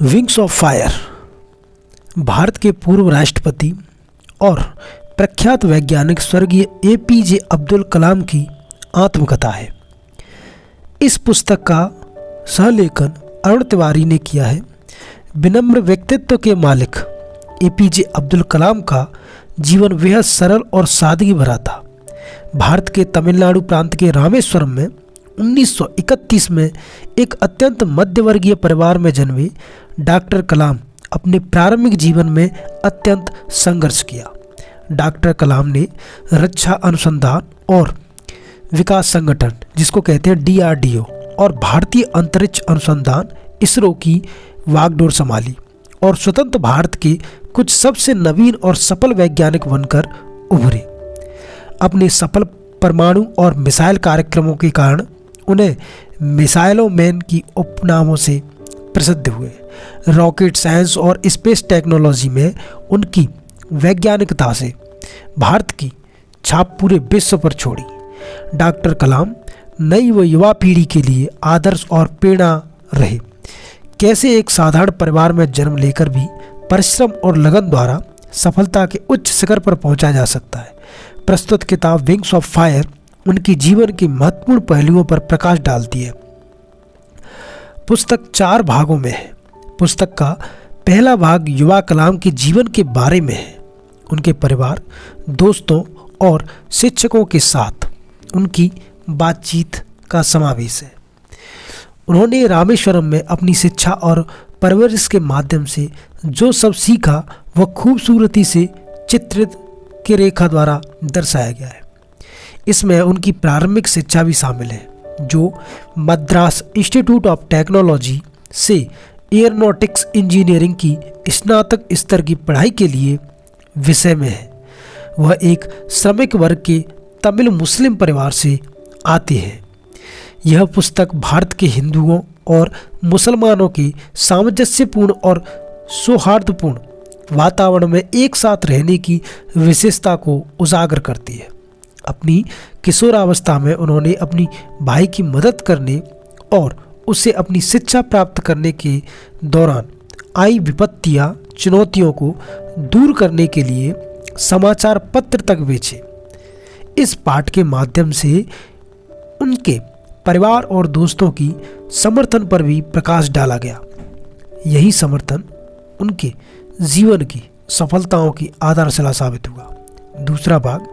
Wings of fire Bharat के पूर्व राष्ट्रपति और प्रख्यात वैज्ञानिक स्वर्गीय एपीजे अब्दुल कलाम की आत्मकथा है। इस पुस्तक का सहलेखन अरुण तिवारी ने किया है। विनम्र व्यक्तित्व के मालिक एपीजे अब्दुल कलाम का जीवन बेहद सरल और सादगी भरा था। भारत के तमिलनाडु प्रांत के रामेश्वरम में 1931 में एक अत्यंत मध्यवर्गीय परिवार में जन्मे डॉक्टर कलाम अपने प्रारंभिक जीवन में अत्यंत संघर्ष किया। डॉक्टर कलाम ने रक्षा अनुसंधान और विकास संगठन, जिसको कहते हैं DRDO, और भारतीय अंतरिक्ष अनुसंधान इसरो की वागडोर संभाली और स्वतंत्र भारत के कुछ सबसे नवीन और सफल वैज्ञानिक बनकर उभरे। अपने सफल परमाणु और मिसाइल कार्यक्रमों के कारण उन्हें मिसाइलो मैन की उपनामों से प्रसिद्ध हुए। रॉकेट साइंस और स्पेस टेक्नोलॉजी में उनकी वैज्ञानिकता से भारत की छाप पूरे विश्व पर छोड़ी। डॉक्टर कलाम नई व युवा पीढ़ी के लिए आदर्श और प्रेरणा रहे। कैसे एक साधारण परिवार में जन्म लेकर भी परिश्रम और लगन द्वारा सफलता के उच्च शिखर पर पहुंचा जा सकता है। प्रस्तुत किताब विंग्स ऑफ फायर उनकी जीवन के महत्वपूर्ण पहलुओं पर प्रकाश डालती है। पुस्तक 4 भागों में है। पुस्तक का पहला भाग युवा कलाम के जीवन के बारे में है। उनके परिवार, दोस्तों और शिक्षकों के साथ उनकी बातचीत का समावेश है। उन्होंने रामेश्वरम में अपनी शिक्षा और परवरिश के माध्यम से जो सब सीखा वह खूबसूरती से चित्रित की रेखा द्वारा दर्शाया गया है। इसमें उनकी प्रारंभिक शिक्षा भी शामिल है, जो मद्रास इंस्टीट्यूट ऑफ टेक्नोलॉजी से एयरोनॉटिक्स इंजीनियरिंग की स्नातक स्तर की पढ़ाई के लिए विषय में है। वह एक श्रमिक वर्ग के तमिल मुस्लिम परिवार से आते हैं। यह पुस्तक भारत के हिंदुओं और मुसलमानों के सामंजस्यपूर्ण और सौहार्दपूर्ण वातावरण में एक साथ रहने की विशेषता को उजागर करती है। अपनी किशोरावस्था में उन्होंने अपनी भाई की मदद करने और उससे अपनी शिक्षा प्राप्त करने के दौरान आई विपत्तियां चुनौतियों को दूर करने के लिए समाचार पत्र तक बेचे। इस पाठ के माध्यम से उनके परिवार और दोस्तों की समर्थन पर भी प्रकाश डाला गया। यही समर्थन उनके जीवन की सफलताओं की आधारशिला साबित हुआ। दूसरा भाग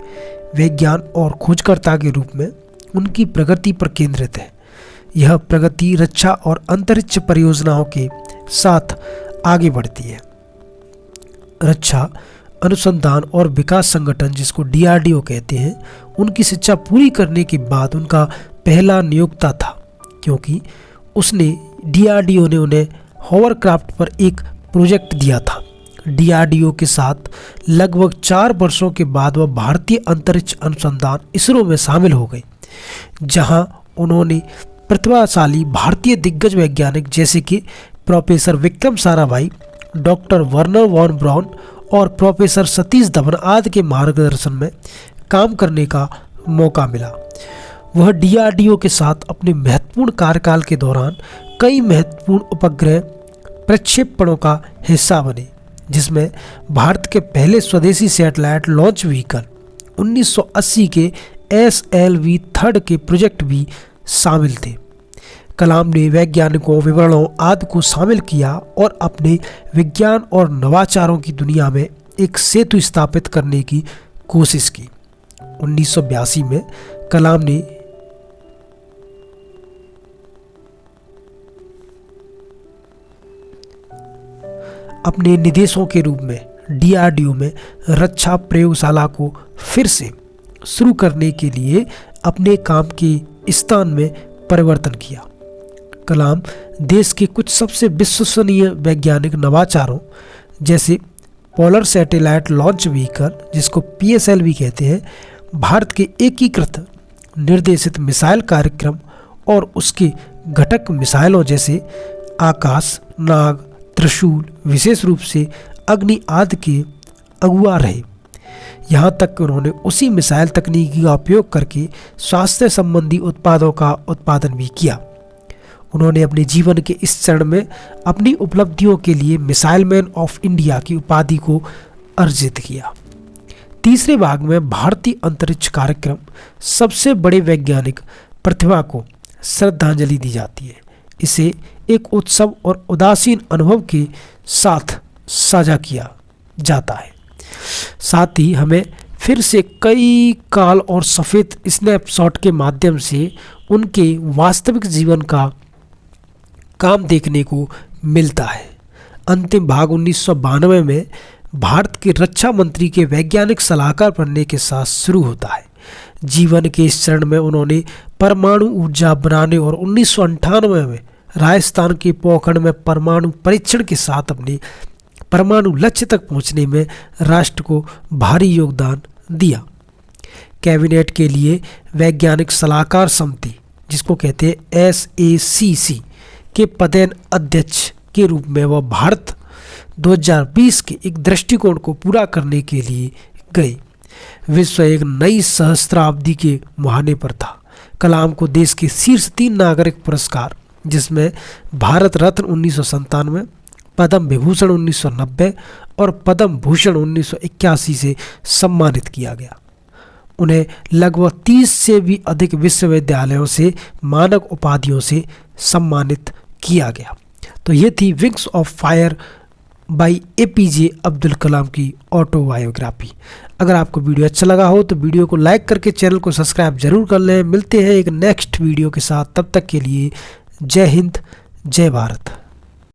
विज्ञान और खोजकर्ता के रूप में उनकी प्रगति पर केंद्रित है। यह प्रगति रक्षा और अंतरिक्ष परियोजनाओं के साथ आगे बढ़ती है। रक्षा अनुसंधान और विकास संगठन, जिसको DRDO कहते हैं, उनकी शिक्षा पूरी करने के बाद उनका पहला नियोक्ता था, क्योंकि उसने DRDO ने उन्हें हॉवरक्राफ्ट पर एक प्रोजेक्ट दिया था। DRDO के साथ लगभग 4 वर्षों के बाद वह भारतीय अंतरिक्ष अनुसंधान इसरो में शामिल हो गए, जहां उन्होंने प्रतिभाशाली भारतीय दिग्गज वैज्ञानिक जैसे कि professor Vikram Sarabhai, doctor Wernher von Braun और प्रोफेसर सतीश धवन आदि के मार्गदर्शन में काम करने का मौका मिला। वह DRDO के साथ अपने महत्वपूर्ण कार्यकाल के दौरान कई महत्वपूर्ण उपग्रह प्रक्षेपणों का हिस्सा बने, जिसमें भारत के पहले स्वदेशी सैटेलाइट लॉन्च व्हीकल 1980 के SLV-3 के प्रोजेक्ट भी शामिल थे। कलाम ने वैज्ञानिकों, विवरणों आदि को शामिल किया और अपने विज्ञान और नवाचारों की दुनिया में एक सेतु स्थापित करने की कोशिश की। 1982 में कलाम ने अपने निदेशों के रूप में DRDO में रक्षा प्रयोगशाला को फिर से शुरू करने के लिए अपने काम के स्थान में परिवर्तन किया। कलाम देश के कुछ सबसे विश्वसनीय वैज्ञानिक नवाचारों जैसे पोलर सैटेलाइट लॉन्च व्हीकल, जिसको PSLV कहते हैं, भारत के एकीकृत निर्देशित मिसाइल कार्यक्रम और उसके घटक मिसाइलों जैसे आकाश, नाग, त्रिशूल, विशेष रूप से अग्नि आदि के अगुआ रहे। यहाँ तक कि उन्होंने उसी मिसाइल तकनीकी का उपयोग करके स्वास्थ्य संबंधी उत्पादों का उत्पादन भी किया। उन्होंने अपने जीवन के इस चरण में अपनी उपलब्धियों के लिए मिसाइल मैन ऑफ इंडिया की उपाधि को अर्जित किया। तीसरे भाग में भारतीय अंतरिक्ष कार्यक्रम सबसे बड़े वैज्ञानिक प्रतिभा को श्रद्धांजलि दी जाती है। इसे एक उत्सव और उदासीन अनुभव के साथ साझा किया जाता है। साथ ही हमें फिर से कई काल और सफ़ेद स्नैपशॉट के माध्यम से उनके वास्तविक जीवन का काम देखने को मिलता है। अंतिम भाग 1992 में भारत के रक्षा मंत्री के वैज्ञानिक सलाहकार बनने के साथ शुरू होता है। जीवन के इस चरण में उन्होंने परमाणु ऊर्जा बनाने और 1998 में राजस्थान के पोखरण में परमाणु परीक्षण के साथ अपने परमाणु लक्ष्य तक पहुंचने में राष्ट्र को भारी योगदान दिया। कैबिनेट के लिए वैज्ञानिक सलाहकार समिति, जिसको कहते हैं SACC, के पदेन अध्यक्ष के रूप में वह भारत 2020 के एक दृष्टिकोण को पूरा करने के लिए गए। विश्व एक नई सहस्त्राब्दी के मुहाने पर था। कलाम को देश के शीर्ष 3 नागरिक पुरस्कार, जिसमें भारत रत्न 1997, पद्म विभूषण 1990 और पद्म भूषण 1981 से सम्मानित किया गया। उन्हें लगभग 30 से भी अधिक विश्वविद्यालयों से मानक उपाधियों से सम्मानित किया गया। तो ये थी wings of fire by APJ Abdul Kalam की ऑटोबायोग्राफी। अगर आपको वीडियो अच्छा लगा हो तो वीडियो को लाइक करके चैनल को सब्सक्राइब जरूर कर लें। मिलते हैं एक नेक्स्ट वीडियो के साथ, तब तक के लिए जय हिंद, जय भारत।